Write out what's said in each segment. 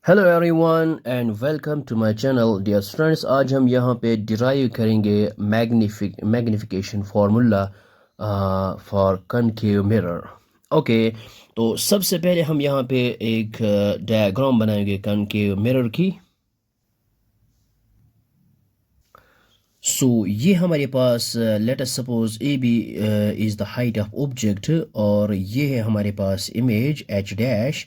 Hello everyone and welcome to my channel dear students. आज हम यहाँ पे डिराइव करेंगे magnification formula for concave mirror. Okay, तो सबसे पहले हम यहाँ पे एक डायग्राम बनाएंगे कनकेव मिरर की। ये हमारे पास let us suppose A B is the height of object, और ये है हमारे पास image H dash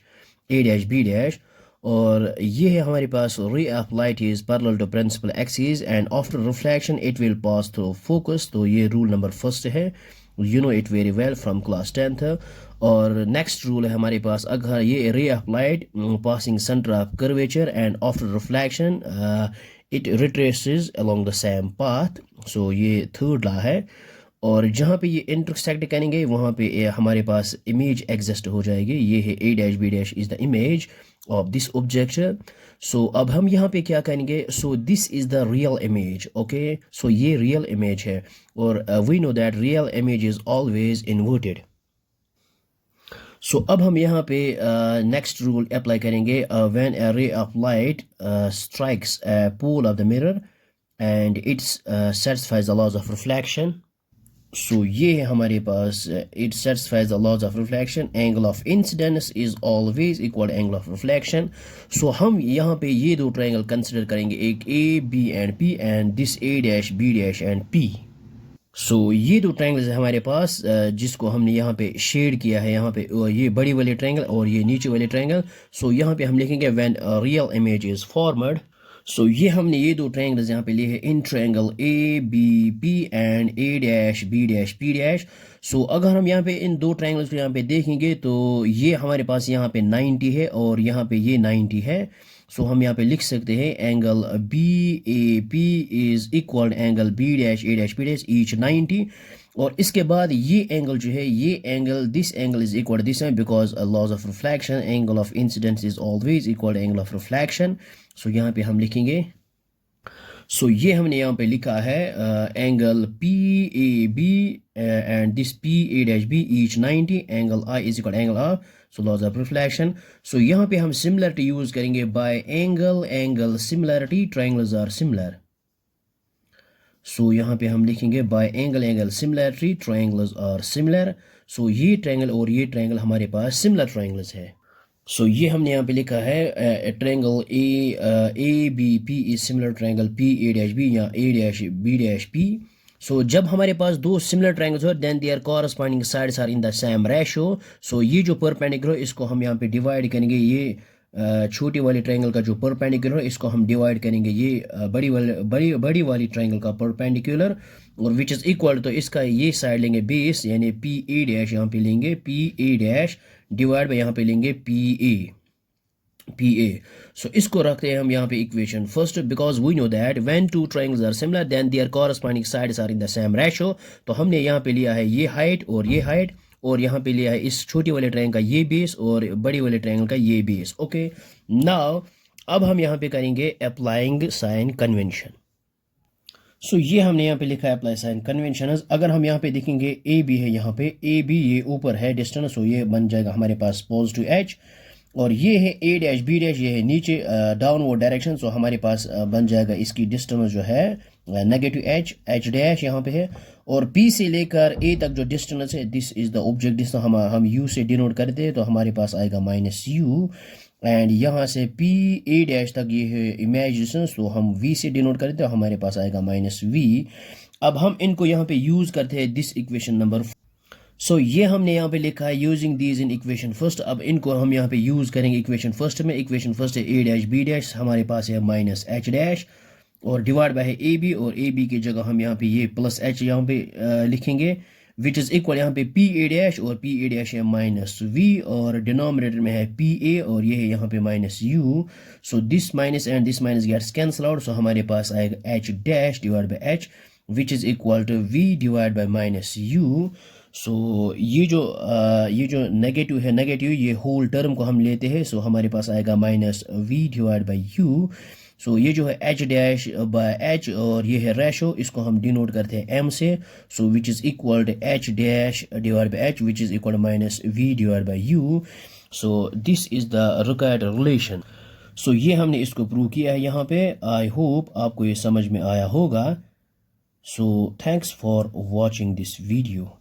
A dash B dash, और ये है हमारे पास ray of light is parallel to principal axis and after reflection it will pass through focus. तो ये रूल नंबर फर्स्ट है, you know it very well from class 10th। और next rule है हमारे पास, अगर ये ray of light passing center of curvature and after reflection it retraces along the same path. So ये third law है, और जहाँ पे ये इंटरसेक्ट करेंगे वहाँ पे हमारे पास इमेज एग्जिस्ट हो जाएगी। ये है A dash B dash is the image of this object. सो अब हम यहाँ पे क्या करेंगे, so this is the real image. Okay, so ये रियल इमेज है, और we know that real image is always inverted. So अब हम यहाँ पे नेक्स्ट रूल अप्लाई करेंगे, when a ray of light strikes a pole of the mirror and its satisfies the laws of reflection। सो ये है हमारे पास, it satisfies the laws of reflection, angle of incidence is always equal to angle of reflection। So हम यहाँ पे ये दो triangle consider करेंगे, एक A B and P and this A dash B dash and P. So ये दो triangles है हमारे पास, जिसको हमने यहाँ पे शेड किया है, यहाँ पे ये बड़ी वाले ट्रायंगल और ये नीचे वाले ट्रायंगल। सो यहाँ पे हम लिखेंगे when real image is formed. So ये हमने ये दो ट्रायंगल्स यहाँ पे लिए हैं, in triangle A B P and A dash B dash P dash. So अगर हम यहाँ पे इन दो ट्रायंगल्स को यहाँ पे देखेंगे तो ये हमारे पास यहाँ पे 90 है और यहाँ पे ये 90 है। सो हम यहाँ पे लिख सकते हैं angle B A P is equal angle B dash A dash P dash each 90। और इसके बाद ये एंगल जो है, ये angle this angle is equal this है, because laws of reflection angle of incidence is always equal angle of reflection. So यहाँ पे हम लिखेंगे, सो ये हमने यहाँ पे लिखा है angle P A B and this P A dash B each 90, angle I is equal angle R, so laws of reflection. So यहाँ पे हम सिमिलरिटी यूज करेंगे, by angle angle similarity triangles are similar. So यहाँ पे हम लिखेंगे by angle angle similarity triangles are similar. So ये triangle और ये ट्रायंगल हमारे पास सिमिलर ट्रायंगल्स है। सो ये हमने यहाँ पे लिखा है triangle A B P is similar triangle P A dash B या A dash B dash P. So जब हमारे पास दो सिमिलर ट्रायंगल्स हो then their corresponding sides are in the same ratio. So ये जो परपेंडिकुलर, इसको हम यहाँ पे डिवाइड करेंगे, ये छोटी वाली ट्रायंगल का जो परपेंडिकुलर इसको हम डिवाइड करेंगे ये बड़ी वाली ट्रायंगल का परपेंडिकुलर, और विच इज इक्वल, तो इसका ये साइड लेंगे बेस, यानी पी ए डैश यहाँ पे लेंगे P A dash divide bye यहाँ पे लेंगे पी ए। सो इसको रखते हैं हम यहाँ पे equation first, because we know that when two triangles are similar then their corresponding sides are in the same ratio. तो हमने यहाँ पे लिया है ये हाइट और ये हाइट, और यहाँ पे लिया है इस छोटी वाले ट्रायंगल का ये बेस और बड़ी वाले ट्रायंगल का ये बेस। ओके, नाउ अब हम यहाँ पे करेंगे अप्लाइंग साइन कन्वेंशन। सो ये हमने यहाँ पे लिखा है अप्लाई साइन कन्वेंशन। अगर हम यहाँ पे देखेंगे ए बी है, यहाँ पे ए बी ये ऊपर है डिस्टेंस, सो ये बन जाएगा हमारे पास पॉजिटिव एच, और ये है ए डैश बी डैश, ये है नीचे डाउनवर्ड डायरेक्शन, सो हमारे पास बन जाएगा इसकी डिस्टेंस जो है नेगेटिव एच एच डैश यहाँ पे है, और पी से लेकर ए तक जो डिस्टेंस है this is the object distance, हम यू से डिनोट करते हैं तो हमारे पास आएगा माइनस यू, एंड यहाँ से पी ए डैश तक ये है इमेज डिस्टेंस, तो हम वी से डिनोट करते हैं तो हमारे पास आएगा माइनस वी। अब हम इनको यहाँ पे यूज करते हैं दिस इक्वेशन नंबर। सो ये हमने यहाँ पे लिखा है using these in equation first. अब इनको हम यहाँ पे यूज करेंगे इक्वेशन फर्स्ट में। इक्वेशन फर्स्ट है ए डैश बी डैश, हमारे पास है माइनस एच डैश, और डिवाइड बाय है ए बी, और ए बी की जगह हम यहाँ पे ये प्लस एच यहाँ पे लिखेंगे, विच इज इक्वल यहाँ पे पी ए डैश, और पी ए डैश है माइनस वी, और डिनोमिनेटर में है पी ए और ये है यहाँ पे minus U. So this minus and this minus gets cancel out, so हमारे पास आएगा H dash divide by H which is equal to V divide by minus U. So ये जो नेगेटिव है, नेगेटिव ये होल टर्म को हम लेते हैं, सो हमारे पास आएगा minus V divide by U. So ये जो है एच डैश बाय एच और ये है रेशो, इसको हम डिनोट करते हैं एम से, so which is equal to H dash divide by H which is equal to minus V divide by U. So this is the required relation. So ये हमने इसको प्रूव किया है यहाँ पे। आई होप आपको ये समझ में आया होगा। So thanks for watching this video.